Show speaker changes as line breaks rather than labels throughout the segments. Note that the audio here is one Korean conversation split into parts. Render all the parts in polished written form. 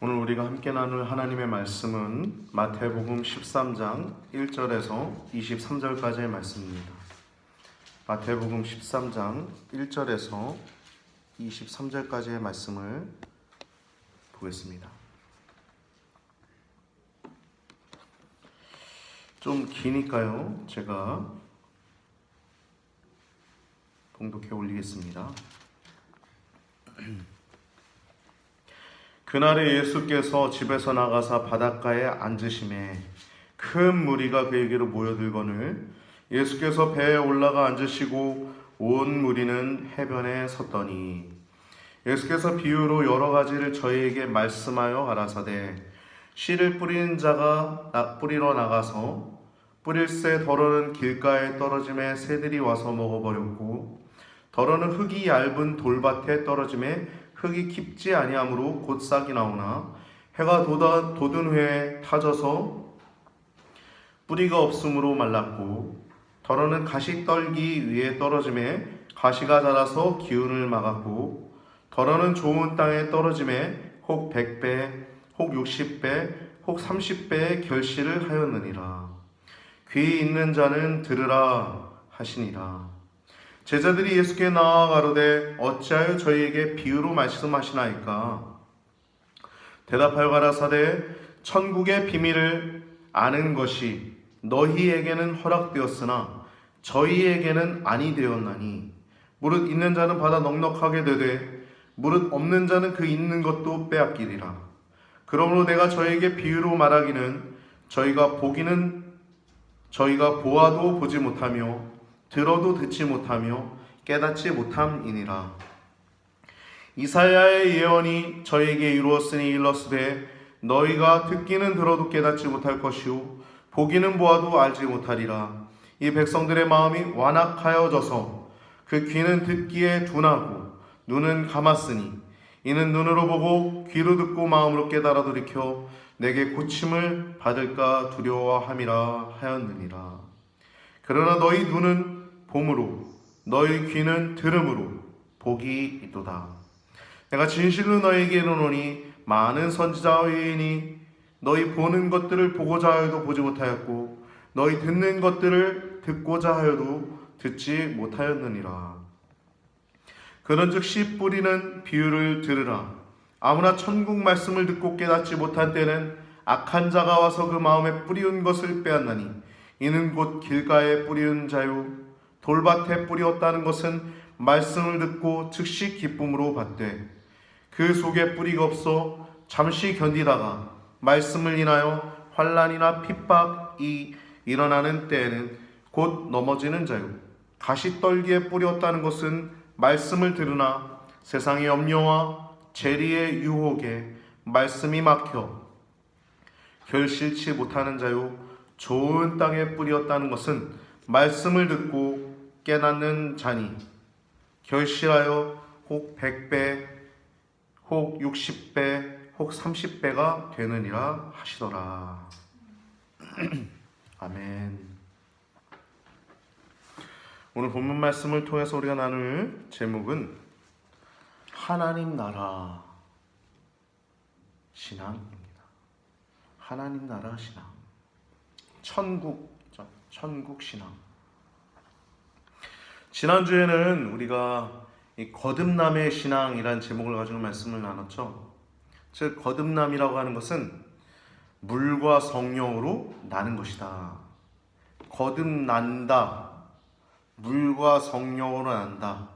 오늘 우리가 함께 나눌 하나님의 말씀은 마태복음 13장 1절에서 23절까지의 말씀입니다. 마태복음 13장 1절에서 23절까지의 말씀을 보겠습니다. 좀 기니까요, 제가 봉독해 올리겠습니다. 그날에 예수께서 집에서 나가사 바닷가에 앉으심에 큰 무리가 그에게로 모여들거늘 예수께서 배에 올라가 앉으시고 온 무리는 해변에 섰더니 예수께서 비유로 여러 가지를 저희에게 말씀하여 가라사대 씨를 뿌리는 자가 뿌리러 나가서 뿌릴새 덜어는 길가에 떨어짐에 새들이 와서 먹어버렸고 덜어는 흙이 얇은 돌밭에 떨어짐에 흙이 깊지 아니하므로 곧 싹이 나오나 해가 돋은 후에 타져서 뿌리가 없으므로 말랐고 덜어는 가시떨기 위에 떨어짐에 가시가 자라서 기운을 막았고 덜어는 좋은 땅에 떨어짐에 혹 100배 혹 60배 혹 30배의 결실을 하였느니라. 귀 있는 자는 들으라 하시니라. 제자들이 예수께 나와 가로되 어찌하여 저희에게 비유로 말씀하시나이까? 대답하여 가라사대 천국의 비밀을 아는 것이 너희에게는 허락되었으나 저희에게는 아니 되었나니 무릇 있는 자는 받아 넉넉하게 되되 무릇 없는 자는 그 있는 것도 빼앗기리라. 그러므로 내가 저희에게 비유로 말하기는 저희가 보아도 보지 못하며 들어도 듣지 못하며 깨닫지 못함이니라. 이사야의 예언이 저에게 이루었으니 일렀으되 너희가 듣기는 들어도 깨닫지 못할 것이요 보기는 보아도 알지 못하리라. 이 백성들의 마음이 완악하여져서 그 귀는 듣기에 둔하고 눈은 감았으니 이는 눈으로 보고 귀로 듣고 마음으로 깨달아 돌이켜 내게 고침을 받을까 두려워함이라 하였느니라. 그러나 너희 눈은 봄으로 너희 귀는 들음으로 복이 있도다. 내가 진실로 너희에게 이르노니 많은 선지자와 의인이 너희 보는 것들을 보고자 하여도 보지 못하였고 너희 듣는 것들을 듣고자 하여도 듣지 못하였느니라. 그런즉 씨 뿌리는 비유를 들으라. 아무나 천국 말씀을 듣고 깨닫지 못한 때는 악한 자가 와서 그 마음에 뿌리운 것을 빼앗나니 이는 곧 길가에 뿌리운 자요 돌밭에 뿌리었다는 것은 말씀을 듣고 즉시 기쁨으로 받되 그 속에 뿌리가 없어 잠시 견디다가 말씀을 인하여 환난이나 핍박이 일어나는 때에는 곧 넘어지는 자요 가시떨기에 뿌렸다는 것은 말씀을 들으나 세상의 염려와 재리의 유혹에 말씀이 막혀 결실치 못하는 자요 좋은 땅에 뿌렸다는 것은 말씀을 듣고 깨닫는 자니 결실하여 혹 100배 혹 60배 혹 30배가 되느니라 하시더라. 아멘. 오늘 본문 말씀을 통해서 우리가 나눌 제목은 하나님 나라 신앙입니다. 하나님 나라 신앙. 천국 신앙. 지난주에는 우리가 이 거듭남의 신앙이라는 제목을 가지고 말씀을 나눴죠. 즉 거듭남이라고 하는 것은 물과 성령으로 나는 것이다. 거듭난다. 물과 성령으로 난다.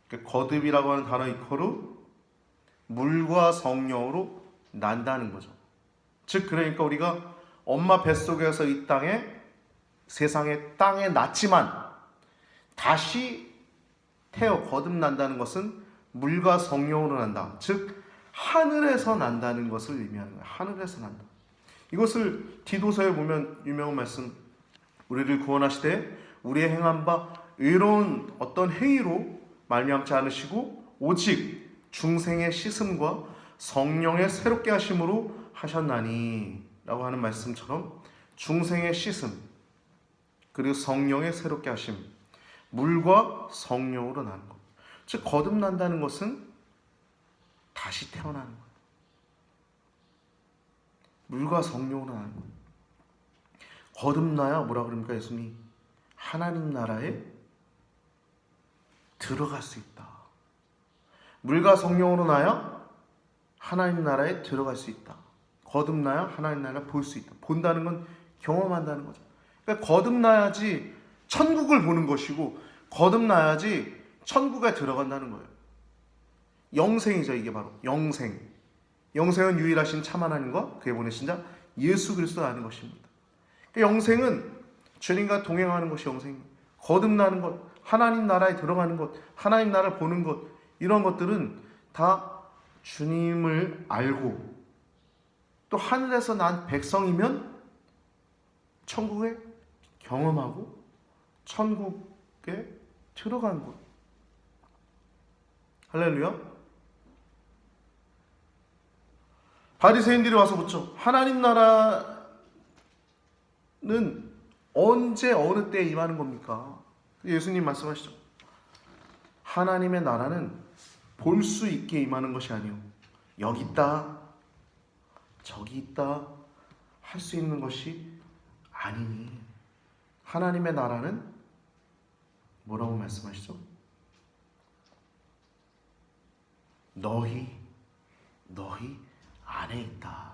그러니까 거듭이라고 하는 단어 이코르 물과 성령으로 난다는 거죠. 즉 그러니까 우리가 엄마 뱃속에서 이 세상의 땅에 났지만 다시 거듭난다는 것은 물과 성령으로 난다. 즉 하늘에서 난다는 것을 의미하는 거예요. 하늘에서 난다. 이것을 디도서에 보면 유명한 말씀, 우리를 구원하시되 우리의 행한 바 의로운 어떤 행위로 말미암지 않으시고 오직 중생의 씻음과 성령의 새롭게 하심으로 하셨나니 라고 하는 말씀처럼 중생의 씻음 그리고 성령의 새롭게 하심, 물과 성령으로 나는 것. 즉 거듭난다는 것은 다시 태어나는 것. 물과 성령으로 나는 것. 거듭나야 뭐라 그럽니까? 예수님, 하나님 나라에 들어갈 수 있다. 물과 성령으로 나야 하나님 나라에 들어갈 수 있다. 거듭나야 하나님 나라를 볼 수 있다. 본다는 건 경험한다는 거죠. 그러니까 거듭나야지 천국을 보는 것이고, 거듭나야지 천국에 들어간다는 거예요. 영생이죠. 이게 바로 영생. 영생은 유일하신 참 하나님과 그의 보내신 자 예수 그리스도가 아는 것입니다. 그러니까 영생은 주님과 동행하는 것이 영생입니다. 거듭나는 것, 하나님 나라에 들어가는 것, 하나님 나라를 보는 것, 이런 것들은 다 주님을 알고 또 하늘에서 난 백성이면 천국에 경험하고 천국에 들어간 것. 할렐루야. 바리새인들이 와서 묻죠. 하나님 나라는 언제 어느 때에 임하는 겁니까? 예수님 말씀하시죠. 하나님의 나라는 볼 수 있게 임하는 것이 아니요, 여기 있다 저기 있다 할 수 있는 것이 아니니. 하나님의 나라는 뭐라고 말씀하시죠? 너희 안에 있다.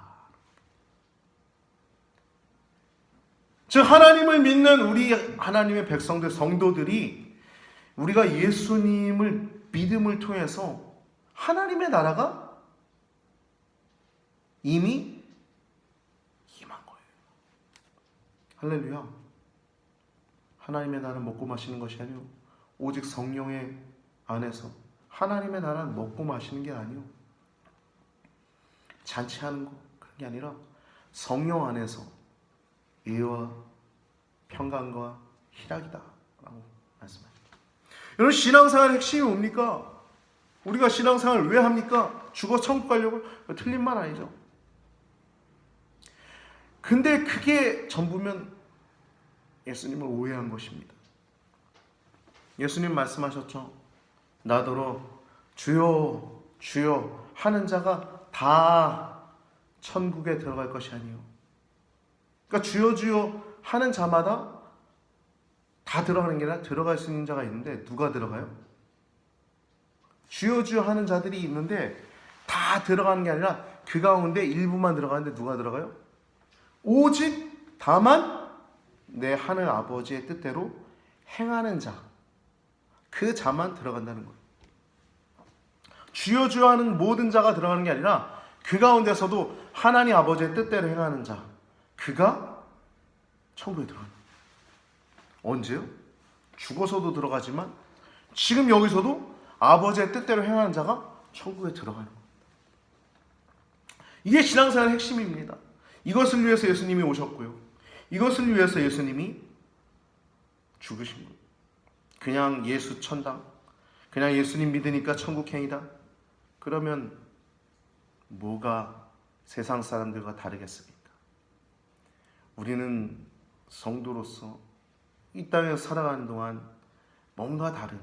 즉 하나님을 믿는 우리 하나님의 백성들, 성도들이 우리가 예수님을 믿음을 통해서 하나님의 나라가 이미 임한 거예요. 할렐루야. 하나님의 나라는 먹고 마시는 것이 아니요, 오직 성령의 안에서. 하나님의 나라는 먹고 마시는 게 아니요, 잔치하는 거, 그런 게 아니라 성령 안에서 의와 평강과 희락이다 라고 말씀하십니다. 여러분, 신앙생활의 핵심이 뭡니까? 우리가 신앙생활을 왜 합니까? 죽어 천국 가려고? 틀린 말 아니죠. 근데 그게 전부면 예수님을 오해한 것입니다. 예수님 말씀하셨죠. 나더러 주여 주여 하는 자가 다 천국에 들어갈 것이 아니요. 그러니까 주여 주여 하는 자마다 다 들어가는 게 아니라 들어갈 수 있는 자가 있는데, 누가 들어가요? 주여 주여 하는 자들이 있는데 다 들어가는 게 아니라 그 가운데 일부만 들어가는데 누가 들어가요? 오직 다만 내 하늘 아버지의 뜻대로 행하는 자, 그 자만 들어간다는 거예요. 주여 주여 하는 모든 자가 들어가는 게 아니라 그 가운데서도 하나님 아버지의 뜻대로 행하는 자, 그가 천국에 들어가는 거예요. 언제요? 죽어서도 들어가지만 지금 여기서도 아버지의 뜻대로 행하는 자가 천국에 들어가는 거예요. 이게 신앙생활의 핵심입니다. 이것을 위해서 예수님이 오셨고요, 이것을 위해서 예수님이 죽으신 거예요. 그냥 예수 천당, 그냥 예수님 믿으니까 천국행이다, 그러면 뭐가 세상 사람들과 다르겠습니까? 우리는 성도로서 이 땅에서 살아가는 동안 뭔가 다른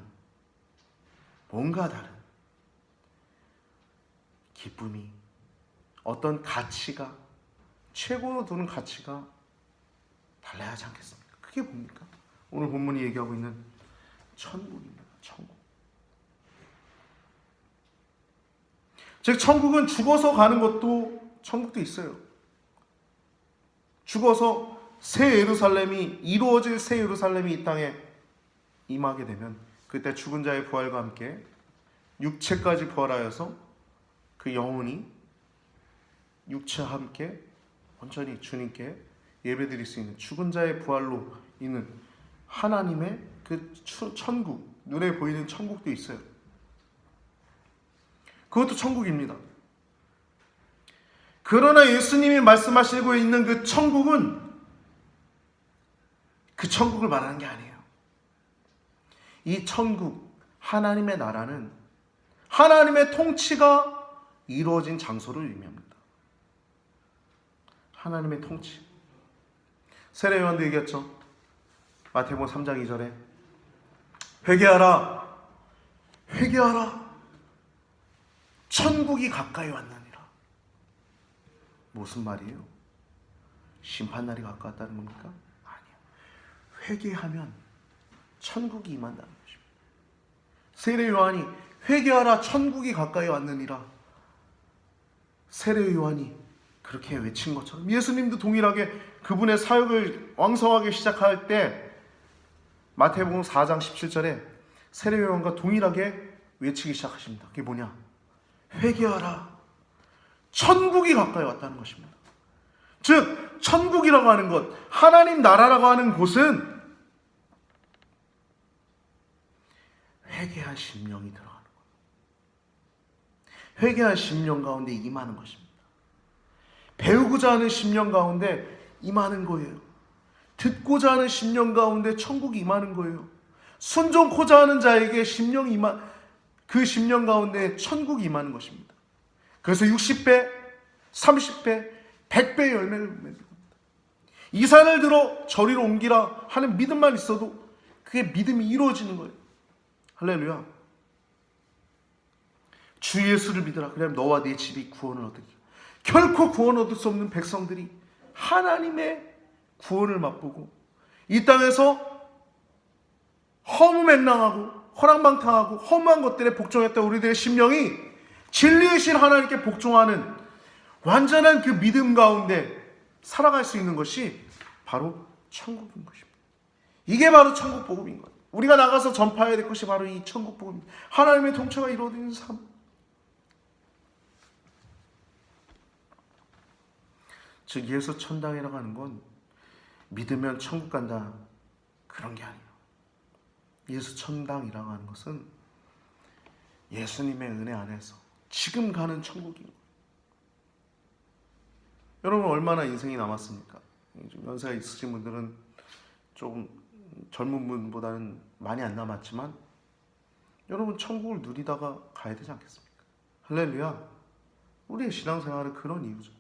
기쁨이, 어떤 가치가, 최고로 두는 가치가 달라야 하지 않겠습니까? 그게 뭡니까? 오늘 본문이 얘기하고 있는 천국입니다. 천국. 즉 천국은 죽어서 가는 것도 천국도 있어요. 죽어서 새 예루살렘이 이루어질 새 예루살렘이 이 땅에 임하게 되면, 그때 죽은 자의 부활과 함께 육체까지 부활하여서 그 영혼이 육체와 함께 온전히 주님께 예배드릴 수 있는, 죽은 자의 부활로 있는 하나님의 그 천국, 눈에 보이는 천국도 있어요. 그것도 천국입니다. 그러나 예수님이 말씀하시고 있는 그 천국은 그 천국을 말하는 게 아니에요. 이 천국, 하나님의 나라는 하나님의 통치가 이루어진 장소를 의미합니다. 하나님의 통치. 세례요한도 얘기했죠. 마태복음 3장 2절에 회개하라, 회개하라, 천국이 가까이 왔느니라. 무슨 말이에요? 심판날이 가까웠다는 겁니까? 아니요. 회개하면 천국이 임한다는 것입니다. 세례 요한이 회개하라 천국이 가까이 왔느니라. 세례 요한이 그렇게 외친 것처럼 예수님도 동일하게 그분의 사역을 왕성하게 시작할 때 마태복음 4장 17절에 세례 요한과 동일하게 외치기 시작하십니다. 그게 뭐냐? 회개하라. 천국이 가까이 왔다는 것입니다. 즉 천국이라고 하는 것, 하나님 나라라고 하는 곳은 회개한 심령이 들어가는 것, 회개한 심령 가운데 임하는 것입니다. 배우고자 하는 심령 가운데 임하는 거예요. 듣고자 하는 심령 가운데 천국이 임하는 거예요. 순종코자 하는 자에게 그 심령 가운데 천국이 임하는 것입니다. 그래서 60배, 30배, 100배의 열매를 맺는 겁니다. 이 산을 들어 저리로 옮기라 하는 믿음만 있어도 그게 믿음이 이루어지는 거예요. 할렐루야. 주 예수를 믿으라. 그래야 너와 네 집이 구원을 얻으리라. 결코 구원을 얻을 수 없는 백성들이 하나님의 구원을 맛보고 이 땅에서 허무맹랑하고 허랑방탕하고 허무한 것들에 복종했던 우리들의 심령이 진리이신 하나님께 복종하는 완전한 그 믿음 가운데 살아갈 수 있는 것이 바로 천국인 것입니다. 이게 바로 천국 복음인 거예요. 우리가 나가서 전파해야 될 것이 바로 이 천국 복음입니다. 하나님의 통치가 이루어지는 삶. 즉 예수 천당이라고 하는 건 믿으면 천국 간다 그런 게 아니에요. 예수 천당이라고 하는 것은 예수님의 은혜 안에서 지금 가는 천국인 거예요. 여러분 얼마나 인생이 남았습니까? 좀 연세가 있으신 분들은 조금 젊은 분보다는 많이 안 남았지만 여러분 천국을 누리다가 가야 되지 않겠습니까? 할렐루야. 우리의 신앙생활은 그런 이유죠.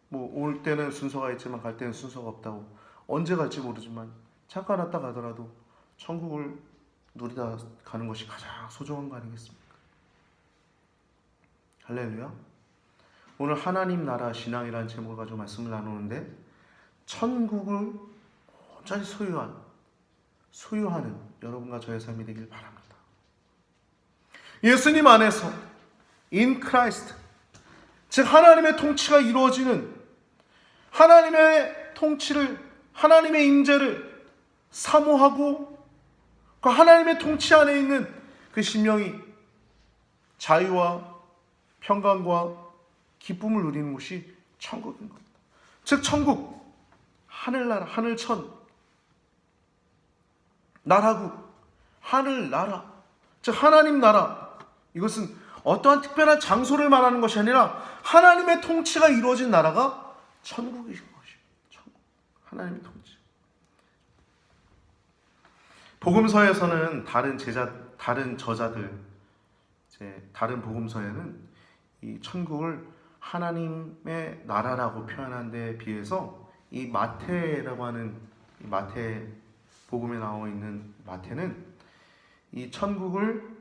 뭐 올 때는 순서가 있지만 갈 때는 순서가 없다고, 언제 갈지 모르지만 잠깐 왔다 가더라도 천국을 누리다 가는 것이 가장 소중한 거 아니겠습니까? 할렐루야. 오늘 하나님 나라 신앙이라는 제목을 가지고 말씀을 나누는데 천국을 온전히 소유하는 여러분과 저의 삶이 되길 바랍니다. 예수님 안에서 in Christ, 즉 하나님의 통치가 이루어지는, 하나님의 통치를, 하나님의 임재를 사모하고 그 하나님의 통치 안에 있는 그 심령이 자유와 평강과 기쁨을 누리는 곳이 천국인 겁니다. 즉 천국, 하늘나라, 하늘천, 나라국, 하늘나라, 즉 하나님 나라, 이것은 어떠한 특별한 장소를 말하는 것이 아니라 하나님의 통치가 이루어진 나라가 천국인 것입니다. 천국, 하나님의 통치. 복음서에서는 다른 저자들, 다른 복음서에는 이 천국을 하나님의 나라라고 표현한 데 비해서 이 마태라고 하는 이 마태 복음에 나와 있는 마태는 이 천국을,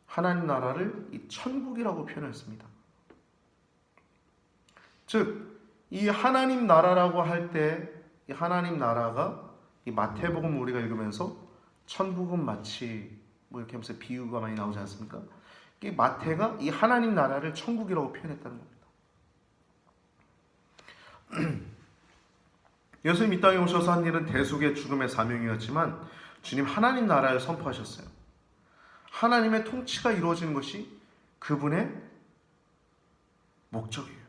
하나님 나라를 이 천국이라고 표현했습니다. 즉 이 하나님 나라라고 할 때 이 하나님 나라가 이 마태복음 우리가 읽으면서 천국은 마치 뭐 이렇게 하면서 비유가 많이 나오지 않습니까? 이 마태가 이 하나님 나라를 천국이라고 표현했다는 겁니다. 예수님 이 땅에 오셔서 한 일은 대속의 죽음의 사명이었지만 주님 하나님 나라를 선포하셨어요. 하나님의 통치가 이루어지는 것이 그분의 목적이에요.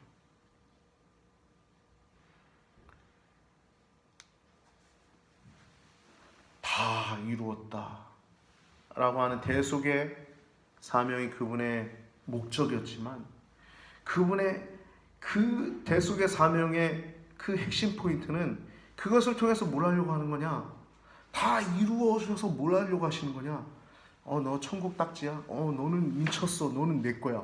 다 이루었다 라고 하는 대속의 사명이 그분의 목적이었지만 그분의 그 대속의 사명의 그 핵심 포인트는 그것을 통해서 뭘 하려고 하는 거냐? 다 이루어져서 뭘 하려고 하시는 거냐? 너 천국 딱지야? 너는 인쳤어. 너는 내 거야.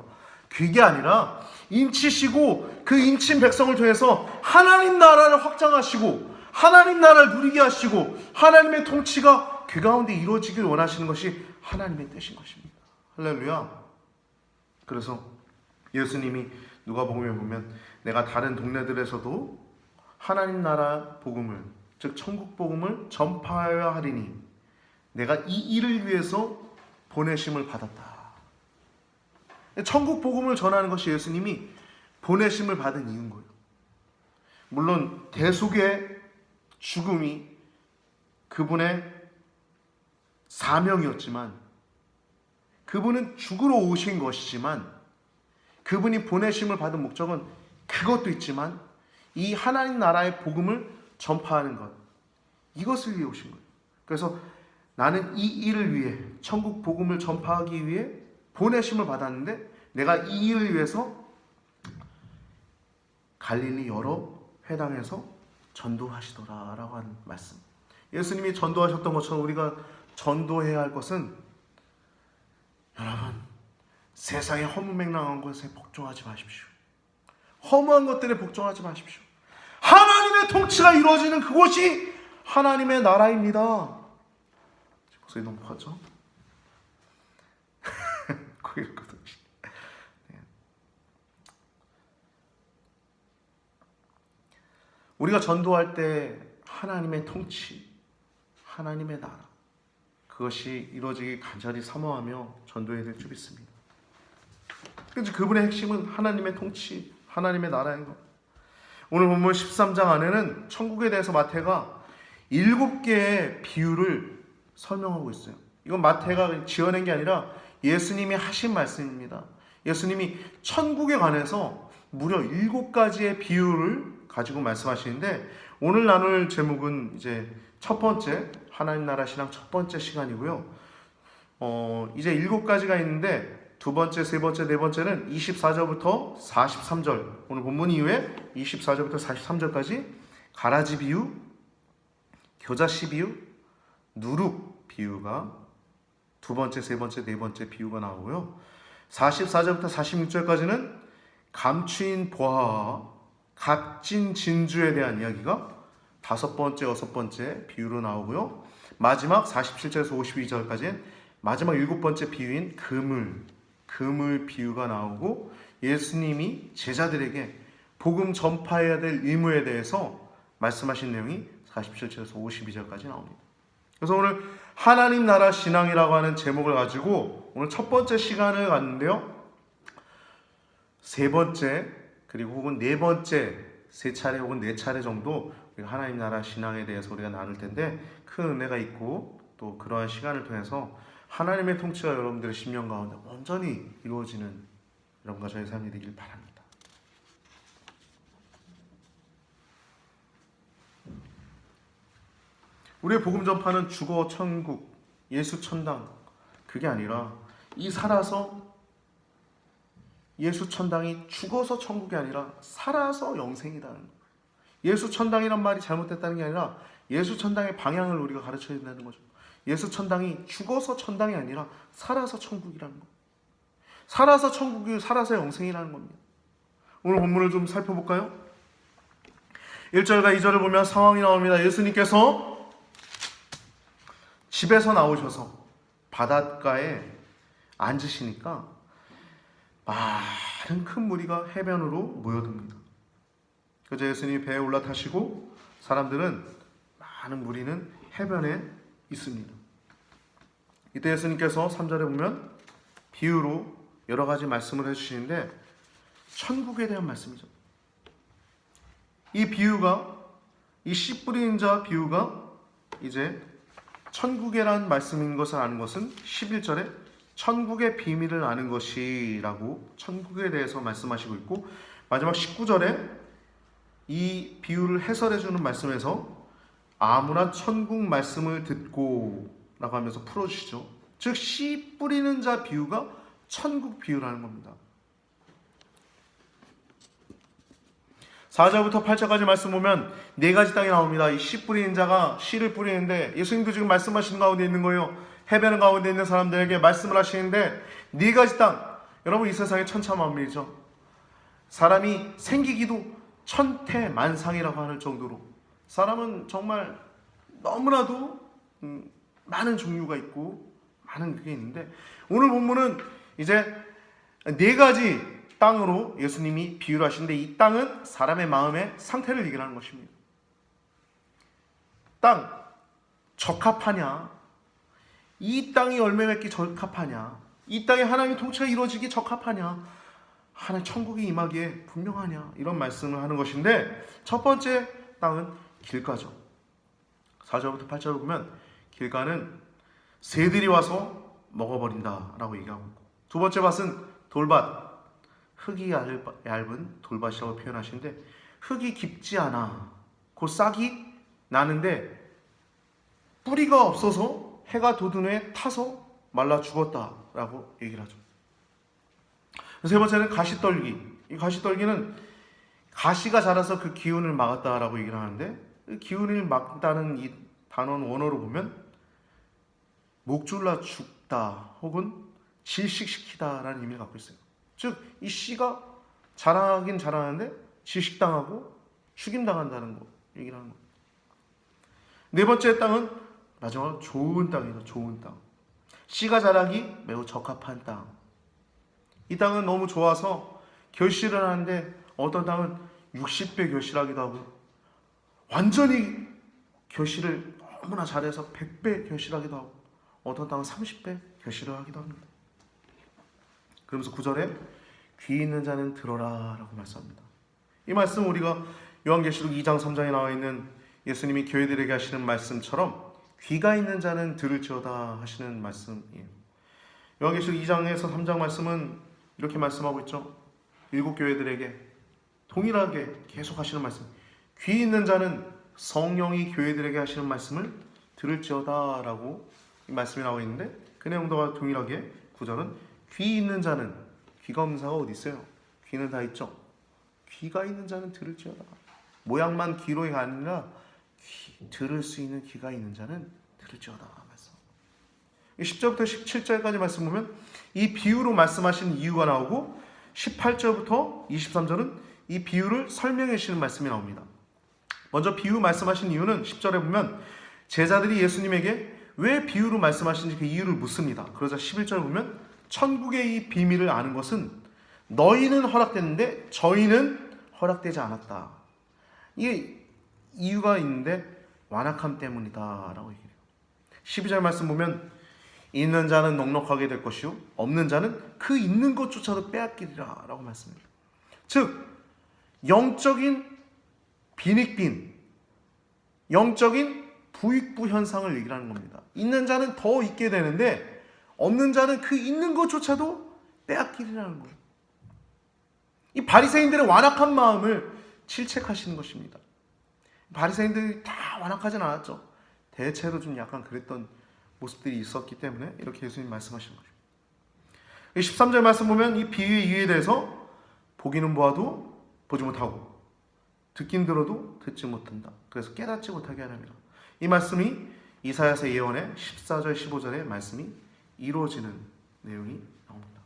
그게 아니라 인치시고 그 인친 백성을 통해서 하나님 나라를 확장하시고 하나님 나라를 누리게 하시고 하나님의 통치가 그 가운데 이루어지길 원하시는 것이 하나님의 뜻인 것입니다. 할렐루야. 그래서 예수님이 누가복음에 보면 내가 다른 동네들에서도 하나님 나라 복음을, 즉 천국 복음을 전파하여야 하리니 내가 이 일을 위해서 보내심을 받았다. 천국 복음을 전하는 것이 예수님이 보내심을 받은 이유인 거예요. 물론 대속의 죽음이 그분의 사명이었지만, 그분은 죽으러 오신 것이지만, 그분이 보내심을 받은 목적은 그것도 있지만 이 하나님 나라의 복음을 전파하는 것, 이것을 위해 오신 거예요. 그래서 나는 이 일을 위해, 천국 복음을 전파하기 위해 보내심을 받았는데 내가 이 일을 위해서 갈릴리 여러 회당에서 전도하시더라라고 하는 말씀. 예수님이 전도하셨던 것처럼 우리가 전도해야 할 것은, 여러분, 세상의 허무맹랑한 것에 복종하지 마십시오. 허무한 것들에 복종하지 마십시오. 하나님의 통치가 이루어지는 그곳이 하나님의 나라입니다. 목소리 너무 커져? 고개를 끄덕이시네. 우리가 전도할 때 하나님의 통치, 하나님의 나라, 그것이 이루어지기 간절히 사모하며 전도해야 될 줄 믿습니다. 그래서 그분의 핵심은 하나님의 통치, 하나님의 나라인 것. 오늘 본문 13장 안에는 천국에 대해서 마태가 7개의 비유를 설명하고 있어요. 이건 마태가 지어낸 게 아니라 예수님이 하신 말씀입니다. 예수님이 천국에 관해서 무려 7가지의 비유를 가지고 말씀하시는데, 오늘 나눌 제목은 이제 첫 번째, 하나님 나라 신앙 첫 번째 시간이고요. 이제 7가지가 있는데 두 번째, 세 번째, 네 번째는 24절부터 43절, 오늘 본문 이후에 24절부터 43절까지 가라지 비유, 겨자씨 비유, 누룩 비유가 두 번째, 세 번째, 네 번째 비유가 나오고요. 44절부터 46절까지는 감추인 보화와 값진 진주에 대한 이야기가 다섯 번째, 여섯 번째 비유로 나오고요. 마지막 47절에서 52절까지는 마지막 일곱 번째 비유인 그물 비유가 나오고, 예수님이 제자들에게 복음 전파해야 될 의무에 대해서 말씀하신 내용이 47절에서 52절까지 나옵니다. 그래서 오늘 하나님 나라 신앙이라고 하는 제목을 가지고 오늘 첫 번째 시간을 갖는데요. 세 번째, 그리고 혹은 네 번째, 세 차례 혹은 네 차례 정도 하나님 나라 신앙에 대해서 우리가 나눌 텐데, 큰 은혜가 있고 또 그러한 시간을 통해서 하나님의 통치가 여러분들의 심령 가운데 온전히 이루어지는 여러분과 저의 삶이 되길 바랍니다. 우리의 복음 전파는 주거 천국, 예수 천당, 그게 아니라 이 살아서 예수 천당이 죽어서 천국이 아니라 살아서 영생이라는 거예요. 예수 천당이란 말이 잘못됐다는 게 아니라 예수 천당의 방향을 우리가 가르쳐야 된다는 거죠. 예수 천당이 죽어서 천당이 아니라 살아서 천국이라는 거예요. 살아서 천국이, 살아서 영생이라는 겁니다. 오늘 본문을 좀 살펴볼까요? 1절과 2절을 보면 상황이 나옵니다. 예수님께서 집에서 나오셔서 바닷가에 앉으시니까 많은 큰 무리가 해변으로 모여듭니다. 그래서 예수님이 배에 올라타시고 사람들은, 많은 무리는 해변에 있습니다. 이때 예수님께서 3절에 보면 비유로 여러 가지 말씀을 해주시는데, 천국에 대한 말씀이죠. 이 비유가, 이 씨 뿌리는 자 비유가 이제 천국이라는 말씀인 것을 아는 것은 11절에 천국의 비밀을 아는 것이라고 천국에 대해서 말씀하시고 있고, 마지막 19절에 이 비유를 해설해 주는 말씀에서 아무나 천국 말씀을 듣고 라고 하면서 풀어주시죠. 즉 씨 뿌리는 자 비유가 천국 비유라는 겁니다. 4절부터 8절까지 말씀 보면 네 가지 땅이 나옵니다. 이 씨 뿌리는 자가 씨를 뿌리는데, 예수님도 지금 말씀하시는 가운데 있는 거예요. 해변 가운데 있는 사람들에게 말씀을 하시는데, 네 가지 땅. 여러분, 이 세상에 천차만별이죠. 사람이 생기기도 천태만상이라고 하는 정도로 사람은 정말 너무나도 많은 종류가 있고 많은 그게 있는데, 오늘 본문은 이제 네 가지 땅으로 예수님이 비유를 하시는데 이 땅은 사람의 마음의 상태를 얘기하는 것입니다. 땅, 적합하냐? 이 땅이 열매 맺기 적합하냐? 이 땅에 하나님의 통치가 이루어지기 적합하냐? 하나님 천국이 임하기에 분명하냐? 이런 말씀을 하는 것인데 첫 번째 땅은 길가죠. 4절부터 8절을 보면 길가는 새들이 와서 먹어버린다라고 얘기하고 있고, 두 번째 밭은 돌밭, 흙이 얇은 돌밭이라고 표현하시는데 흙이 깊지 않아 곧 싹이 나는데 뿌리가 없어서 해가 돋은 후에 타서 말라 죽었다라고 얘기를 하죠. 세 번째는 가시떨기. 이 가시떨기는 가시가 자라서 그 기운을 막았다라고 얘기를 하는데 그 기운을 막다는 이 단어 원어로 보면 목졸라 죽다 혹은 질식시키다라는 의미를 갖고 있어요. 즉 이 씨가 자라긴 자라는데 질식당하고 죽임당한다는 거 얘기를 하는 거예요. 네 번째 땅은 마지막으로 좋은 땅이죠. 좋은 땅. 씨가 자라기 매우 적합한 땅. 이 땅은 너무 좋아서 결실을 하는데 어떤 땅은 60배 결실하기도 하고 완전히 결실을 너무나 잘해서 100배 결실하기도 하고 어떤 땅은 30배 결실을 하기도 합니다. 그러면서 9절에 귀 있는 자는 들어라 라고 말씀합니다. 이 말씀 우리가 요한계시록 2장 3장에 나와 있는 예수님이 교회들에게 하시는 말씀처럼 귀가 있는 자는 들을지어다 하시는 말씀이에요. 요한계시록 2장에서 3장 말씀은 이렇게 말씀하고 있죠. 7교회들에게 동일하게 계속 하시는 말씀. 귀 있는 자는 성령이 교회들에게 하시는 말씀을 들을지어다 라고 이 말씀이 나와 있는데 그 내용과 동일하게 9절은 귀 있는 자는, 귀가 없는 자가 어디 있어요? 귀는 다 있죠. 귀가 있는 자는 들을지어다. 모양만 귀로가 아니라 들을 수 있는 귀가 있는 자는 들을지어다 말씀. 10절부터 17절까지 말씀 보면 이 비유로 말씀하신 이유가 나오고 18절부터 23절은 이 비유를 설명해 주시는 말씀이 나옵니다. 먼저 비유 말씀하신 이유는 10절에 보면 제자들이 예수님에게 왜 비유로 말씀하신지 그 이유를 묻습니다. 그러자 11절 보면 천국의 이 비밀을 아는 것은 너희는 허락됐는데 저희는 허락되지 않았다. 이게 이유가 있는데 완악함 때문이다 라고 얘기해요. 12절 말씀 보면 있는 자는 넉넉하게 될 것이요 없는 자는 그 있는 것조차도 빼앗기리라 라고 말씀합니다. 즉 영적인 빈익빈, 영적인 부익부 현상을 얘기하는 겁니다. 있는 자는 더 있게 되는데 없는 자는 그 있는 것조차도 빼앗기리라는 거예요. 이 바리새인들의 완악한 마음을 질책하시는 것입니다. 바리새인들이 다 완악하진 않았죠. 대체로 좀 약간 그랬던 모습들이 있었기 때문에 이렇게 예수님 말씀하시는 거죠. 13절 말씀 보면 이 비유의 이유에 대해서 보기는 보아도 보지 못하고 듣긴 들어도 듣지 못한다. 그래서 깨닫지 못하게 하랍니다. 이 말씀이 이사야서 예언의 14절 15절의 말씀이 이루어지는 내용이 나옵니다.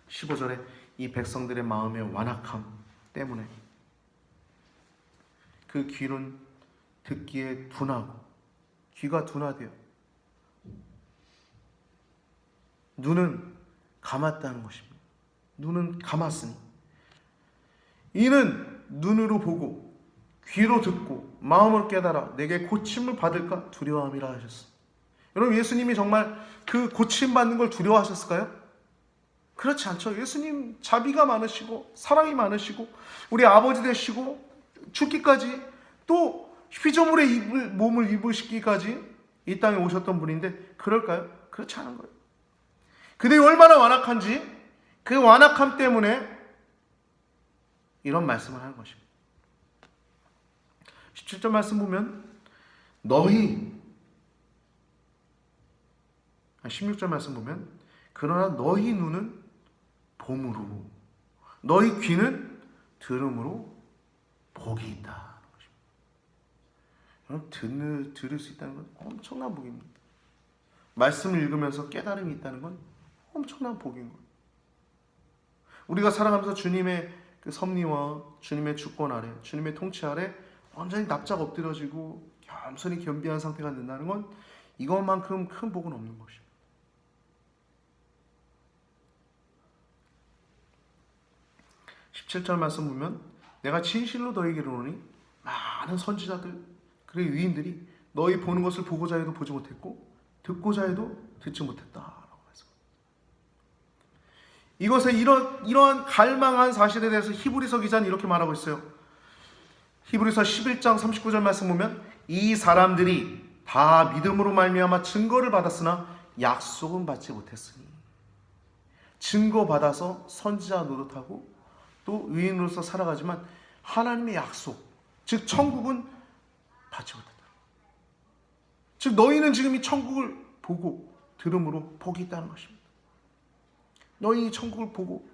15절에 이 백성들의 마음의 완악함 때문에 그 귀는 듣기에 둔하고 귀가 둔하대요. 눈은 감았다는 것입니다. 눈은 감았으니 이는 눈으로 보고 귀로 듣고 마음으로 깨달아 내게 고침을 받을까 두려워함이라 하셨어. 여러분 예수님이 정말 그 고침받는 걸 두려워하셨을까요? 그렇지 않죠. 예수님 자비가 많으시고 사랑이 많으시고 우리 아버지 되시고 죽기까지 또 피조물의 몸을 입으시기까지 이 땅에 오셨던 분인데 그럴까요? 그렇지 않은 거예요. 그들이 얼마나 완악한지 그 완악함 때문에 이런 말씀을 하는 것입니다. 17절 말씀 보면 16절 말씀 보면 그러나 너희 눈은 봄으로 너희 귀는 들음으로 복이 있다. 여러분 들을 수 있다는 건 엄청난 복입니다. 말씀을 읽으면서 깨달음이 있다는 건 엄청난 복인 거예요. 우리가 살아가면서 주님의 그 섭리와 주님의 주권 아래 주님의 통치 아래 완전히 납작 엎드려지고 겸손히 겸비한 상태가 된다는 건 이것만큼 큰 복은 없는 것입니다. 17절 말씀 보면 내가 진실로 너에게 이르노니 많은 선지자들 그래 위인들이 너희 보는 것을 보고자 해도 보지 못했고 듣고자 해도 듣지 못했다라고 말씀합니다. 이것에 이러한 갈망한 사실에 대해서 히브리서 기자는 이렇게 말하고 있어요. 히브리서 11장 39절 말씀 보면 이 사람들이 다 믿음으로 말미암아 증거를 받았으나 약속은 받지 못했으니 증거받아서 선지자 노릇하고 또 의인으로서 살아가지만 하나님의 약속 즉 천국은 받지 못했다. 즉 너희는 지금 이 천국을 보고 들음으로 복이 있다는 것입니다. 너희 이 천국을 보고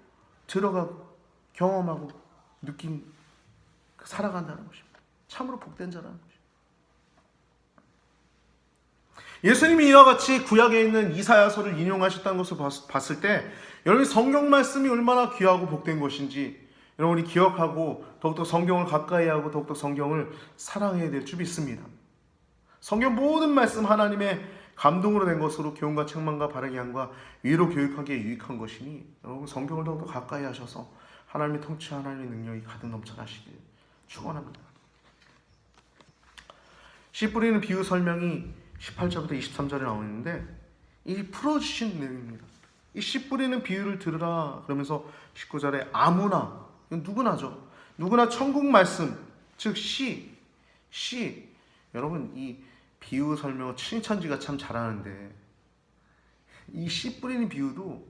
들어가고 경험하고 느낀 살아간다는 것입니다. 참으로 복된 자라는 것입니다. 예수님이 이와 같이 구약에 있는 이사야서를 인용하셨다는 것을 봤을 때 여러분이 성경 말씀이 얼마나 귀하고 복된 것인지 여러분이 기억하고 더욱더 성경을 가까이 하고 더욱더 성경을 사랑해야 될 줄 믿습니다. 성경 모든 말씀 하나님의 감동으로 된 것으로 교훈과 책망과 바르게 함과 위로 교육하기에 유익한 것이니 여러분 성경을 더욱더 가까이 하셔서 하나님의 통치 하나님의 능력이 가득 넘쳐나시길 축원합니다. 씨 뿌리는 비유 설명이 18절부터 23절에 나오는데 이 풀어주신 내용입니다. 이 씨 뿌리는 비유를 들으라 그러면서 19절에 아무나 이건 누구나죠. 누구나 천국 말씀 즉 씨 여러분 이 비유 설명을 신천지가 참 잘하는데 이 씨 뿌리는 비유도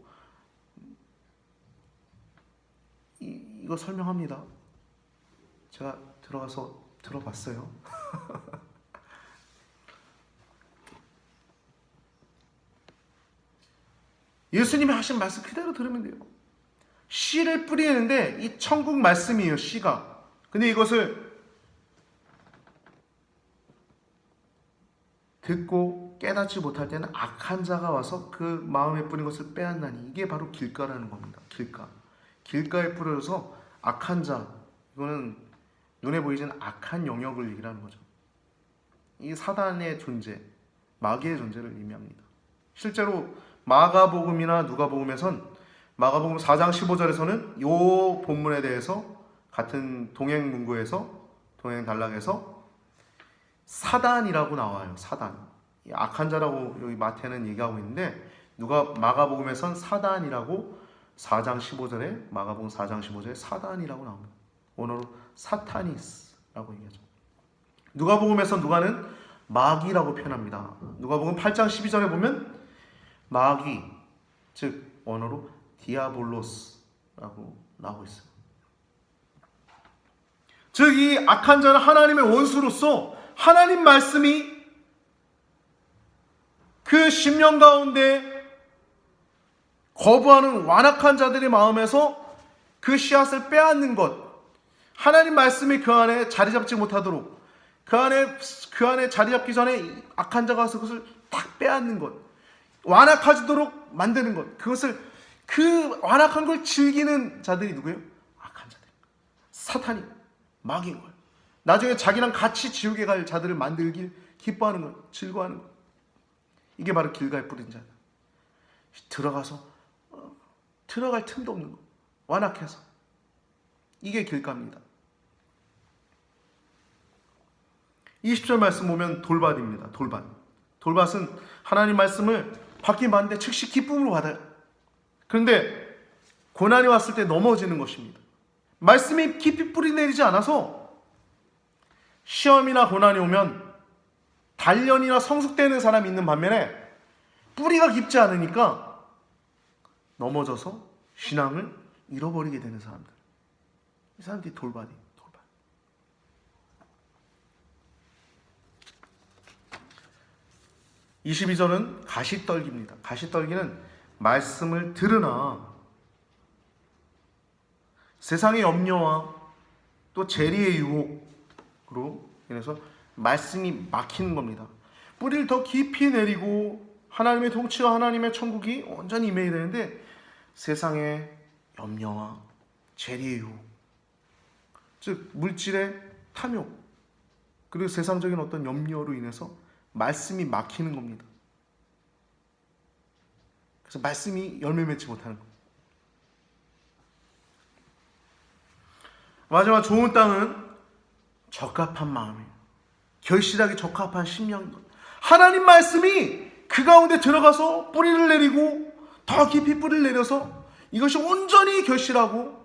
이거 설명합니다. 제가 들어가서 들어봤어요. 예수님이 하신 말씀 그대로 들으면 돼요. 씨를 뿌리는데 이 천국 말씀이에요. 씨가. 근데 이것을 듣고 깨닫지 못할 때는 악한 자가 와서 그 마음에 뿌린 것을 빼앗나니 이게 바로 길가라는 겁니다. 길가에 뿌려서 악한 자 이거는 눈에 보이지는 악한 영역을 얘기하는 거죠. 이 사단의 존재, 마귀의 존재를 의미합니다. 실제로 마가복음이나 누가복음에선 마가복음 4장 15절에서는 이 본문에 대해서 같은 동행단락에서 사단이라고 나와요. 사단. 악한 자라고 여기 마태는 얘기하고 있는데 마가복음에선 사단이라고 4장 15절에 마가복음 4장 15절에 사단이라고 나옵니다. 원어로 사타니스라고 얘기하죠. 누가복음에선 누가는 마귀라고 표현합니다. 누가복음 8장 12절에 보면 마귀, 즉 원어로 디아볼로스라고 나오고 있어요. 즉 이 악한 자는 하나님의 원수로서 하나님 말씀이 그 심령 가운데 거부하는 완악한 자들의 마음에서 그 씨앗을 빼앗는 것, 하나님 말씀이 그 안에 자리 잡지 못하도록 그 안에 자리 잡기 전에 악한 자가 와서 그것을 딱 빼앗는 것, 완악하도록 만드는 것, 그 완악한 걸 즐기는 자들이 누구예요? 악한 자들, 사탄이 마귀인 거예요. 나중에 자기랑 같이 지옥에 갈 자들을 만들길 기뻐하는 것, 즐거워하는 것. 이게 바로 길가에 뿌린 자다. 들어가서 들어갈 틈도 없는 것, 완악해서. 이게 길가입니다. 20절 말씀 보면 돌밭입니다. 돌밭은 하나님 말씀을 받긴 받는데 즉시 기쁨으로 받아요. 그런데 고난이 왔을 때 넘어지는 것입니다. 말씀이 깊이 뿌리 내리지 않아서 시험이나 고난이 오면 단련이나 성숙되는 사람이 있는 반면에 뿌리가 깊지 않으니까 넘어져서 신앙을 잃어버리게 되는 사람들. 이 사람들이 돌밭이에요. 22절은 가시떨기입니다. 가시떨기는 말씀을 들으나 세상의 염려와 또 재리의 유혹으로 인해서 말씀이 막히는 겁니다. 뿌리를 더 깊이 내리고 하나님의 통치와 하나님의 천국이 온전히 임해야 되는데 세상의 염려와 재리의 유혹, 즉 물질의 탐욕 그리고 세상적인 어떤 염려로 인해서 말씀이 막히는 겁니다. 그래서 말씀이 열매 맺지 못하는 겁니다. 마지막 좋은 땅은 적합한 마음이에요. 결실하기 적합한 심령. 하나님 말씀이 그 가운데 들어가서 뿌리를 내리고 더 깊이 뿌리를 내려서 이것이 온전히 결실하고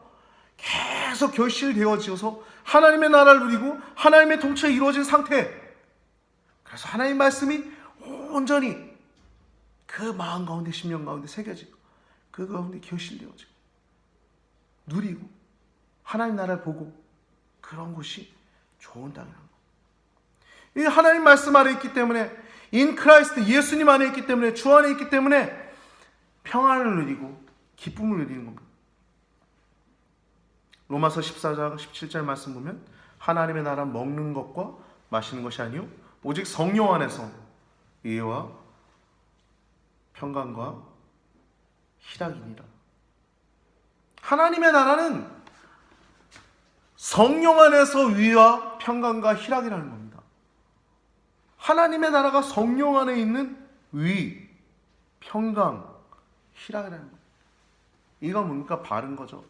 계속 결실되어지어서 하나님의 나라를 누리고 하나님의 통치가 이루어진 상태. 그래서 하나님 말씀이 온전히 그 마음 가운데 심령 가운데 새겨지고 그 가운데 결실되어지고 누리고 하나님 나라를 보고 그런 곳이 좋은 땅이라는 거. 이 하나님 말씀 안에 있기 때문에 인 크라이스트 예수님 안에 있기 때문에 주 안에 있기 때문에 평안을 누리고 기쁨을 누리는 겁니다. 로마서 14장 17절 말씀 보면 하나님의 나라 먹는 것과 마시는 것이 아니요 오직 성령 안에서 의와 평강과 희락이니라. 하나님의 나라는 성령 안에서 위와 평강과 희락이라는 겁니다. 하나님의 나라가 성령 안에 있는 위, 평강, 희락이라는 겁니다. 이건 뭡니까? 바른 거죠.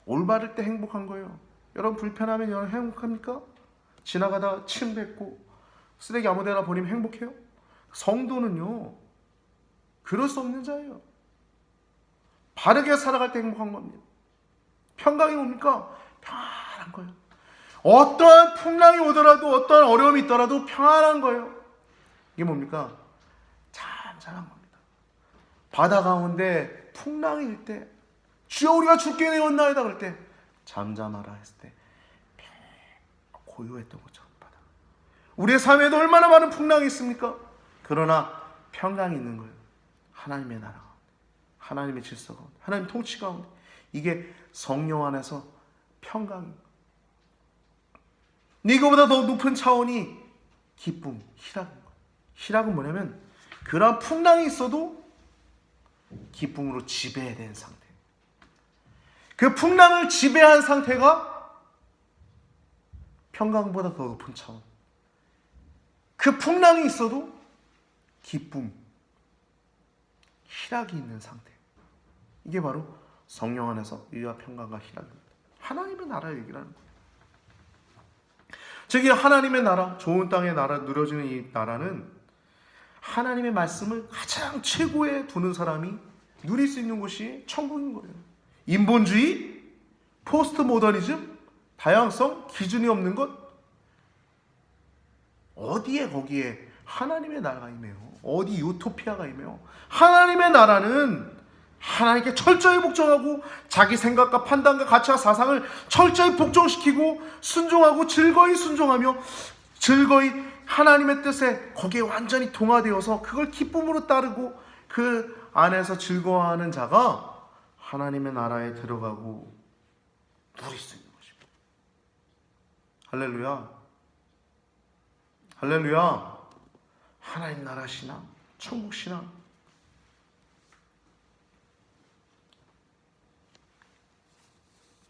올바를 때 행복한 거예요. 여러분 불편하면 여러분 행복합니까? 지나가다 침 뱉고 쓰레기 아무데나 버리면 행복해요? 성도는요 그럴 수 없는 자예요. 바르게 살아갈 때 행복한 겁니다. 평강이 뭡니까? 평안한 거예요. 어떠한 풍랑이 오더라도 어떠한 어려움이 있더라도 평안한 거예요. 이게 뭡니까? 잠잠한 겁니다. 바다 가운데 풍랑이 일 때 주여 우리가 죽게 되었나이다 그럴 때 잠잠하라 했을 때 고요했던 것처럼 바다. 우리의 삶에도 얼마나 많은 풍랑이 있습니까? 그러나 평강이 있는 거예요. 하나님의 나라 가운데, 하나님의 질서 가운데, 하나님의 통치 가운데 이게 성령 안에서 평강입니다. 이거보다 더 높은 차원이 기쁨, 희락인 거예요. 희락은 뭐냐면 그러한 풍랑이 있어도 기쁨으로 지배된 상태. 그 풍랑을 지배한 상태가 평강보다 더 높은 차원. 그 풍랑이 있어도 기쁨, 희락이 있는 상태. 이게 바로 성령 안에서 의와 평강과 희락입니다. 하나님의 나라 얘기를 하는 거예요. 즉, 이 하나님의 나라, 좋은 땅의 나라, 누려지는 이 나라는 하나님의 말씀을 가장 최고에 두는 사람이 누릴 수 있는 곳이 천국인 거예요. 인본주의, 포스트 모더니즘, 다양성, 기준이 없는 것, 어디에 거기에 하나님의 나라가 임해요. 어디 유토피아가 임해요. 하나님의 나라는 하나님께 철저히 복종하고 자기 생각과 판단과 가치와 사상을 철저히 복종시키고 순종하고 즐거이 순종하며 즐거이 하나님의 뜻에 거기에 완전히 동화되어서 그걸 기쁨으로 따르고 그 안에서 즐거워하는 자가 하나님의 나라에 들어가고 누릴 수 있는 것입니다. 할렐루야. 할렐루야. 하나님 나라 신앙, 천국 신앙.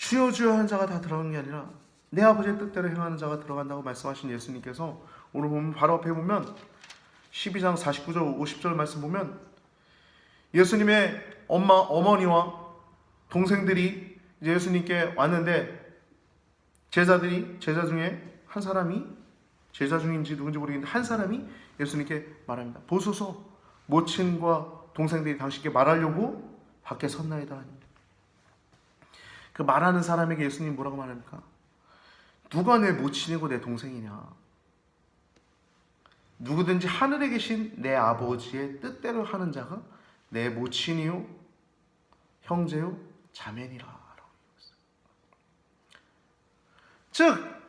주여 주여 하는 자가 다 들어가는 게 아니라 내 아버지의 뜻대로 행하는 자가 들어간다고 말씀하신 예수님께서 오늘 보면 바로 앞에 보면 12장 49절 50절 말씀 보면 예수님의 어머니와 동생들이 예수님께 왔는데 제자 중에 한 사람이 제자 중인지 누군지 모르겠는데 한 사람이 예수님께 말합니다. 보소서 모친과 동생들이 당신께 말하려고 밖에 섰나이다 하니 그 말하는 사람에게 예수님이 뭐라고 말합니까? 누가 내 모친이고 내 동생이냐? 누구든지 하늘에 계신 내 아버지의 뜻대로 하는 자가 내 모친이요 형제요 자매니라 라고 얘기했어요. 즉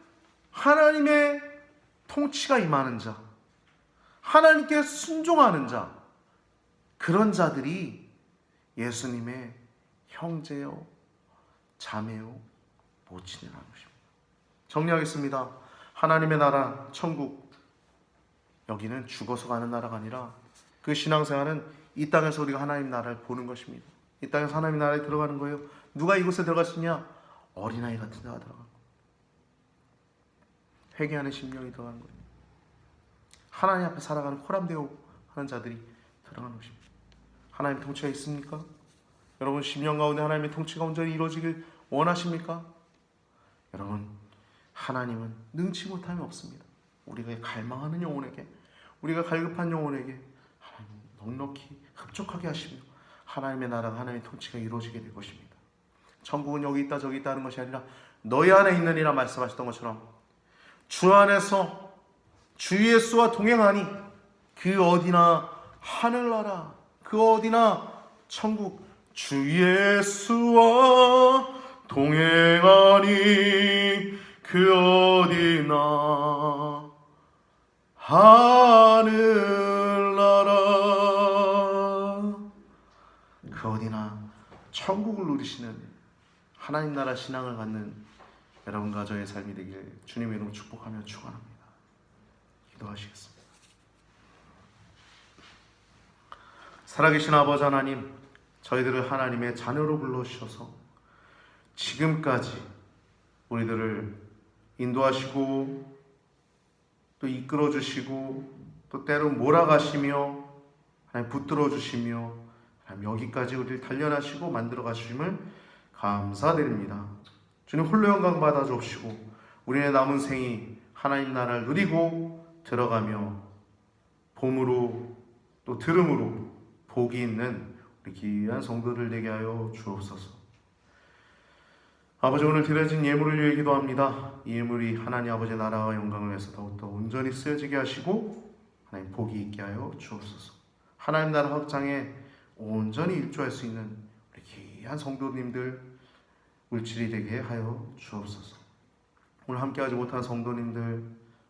하나님의 통치가 임하는 자, 하나님께 순종하는 자, 그런 자들이 예수님의 형제요 자매요 모친이라는 것입니다. 정리하겠습니다. 하나님의 나라 천국, 여기는 죽어서 가는 나라가 아니라 그 신앙생활은 이 땅에서 우리가 하나님 나라를 보는 것입니다. 이 땅에서 하나님 나라에 들어가는 거예요. 누가 이곳에 들어갔느냐? 어린아이 같은 자가 들어간 거예요. 회개하는 심령이 들어가는 거예요. 하나님 앞에 살아가는 호람되어 하는 자들이 들어가는 것입니다. 하나님 통치가 있습니까? 여러분 심령 가운데 하나님의 통치가 온전히 이루어지길 원하십니까? 여러분, 하나님은 능치 못함이 없습니다. 우리가 갈망하는 영혼에게, 우리가 갈급한 영혼에게 하나님 넉넉히 흡족하게 하시며 하나님의 나라가, 하나님의 통치가 이루어지게 될 것입니다. 천국은 여기 있다 저기 있다 하는 것이 아니라 너희 안에 있느니라 말씀하셨던 것처럼 주 안에서 주 예수와 동행하니 그 어디나 하늘나라, 그 어디나 천국, 주 예수와 동행하니 그 어디나 하늘나라, 그 어디나 천국을 누리시는 하나님 나라 신앙을 갖는 여러분과 저의 삶이 되길 주님의 이름으로 축복하며 축원합니다. 기도하시겠습니다. 살아계신 아버지 하나님, 저희들을 하나님의 자녀로 불러주셔서 지금까지 우리들을 인도하시고 또 이끌어주시고 또 때로 몰아가시며 하나님 붙들어주시며 하나님 여기까지 우리를 단련하시고 만들어가심을 감사드립니다. 주님 홀로 영광 받아주옵시고 우리의 남은 생이 하나님 나라를 누리고 들어가며 봄으로 또 들음으로 복이 있는 우리 귀한 성도들 되게 하여 주옵소서. 아버지, 오늘 드려진 예물을 위해 기도합니다. 이 예물이 하나님 아버지 나라와 영광을 위해서 더욱더 온전히 쓰여지게 하시고 하나님 복이 있게 하여 주옵소서. 하나님 나라 확장에 온전히 일조할 수 있는 우리 귀한 성도님들 물질이 되게 하여 주옵소서. 오늘 함께하지 못한 성도님들,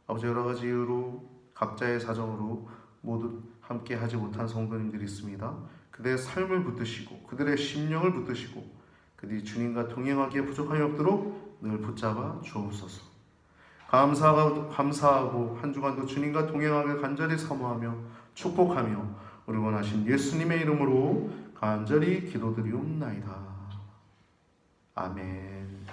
아버지 여러 가지 이유로 각자의 사정으로 모두 함께하지 못한 성도님들이 있습니다. 그들의 삶을 붙드시고 그들의 심령을 붙드시고 그들이 주님과 동행하기에 부족함이 없도록 늘 붙잡아 주옵소서. 감사하고 한 주간도 주님과 동행하길 간절히 사모하며 축복하며 우리 원하신 예수님의 이름으로 간절히 기도드리옵나이다. 아멘.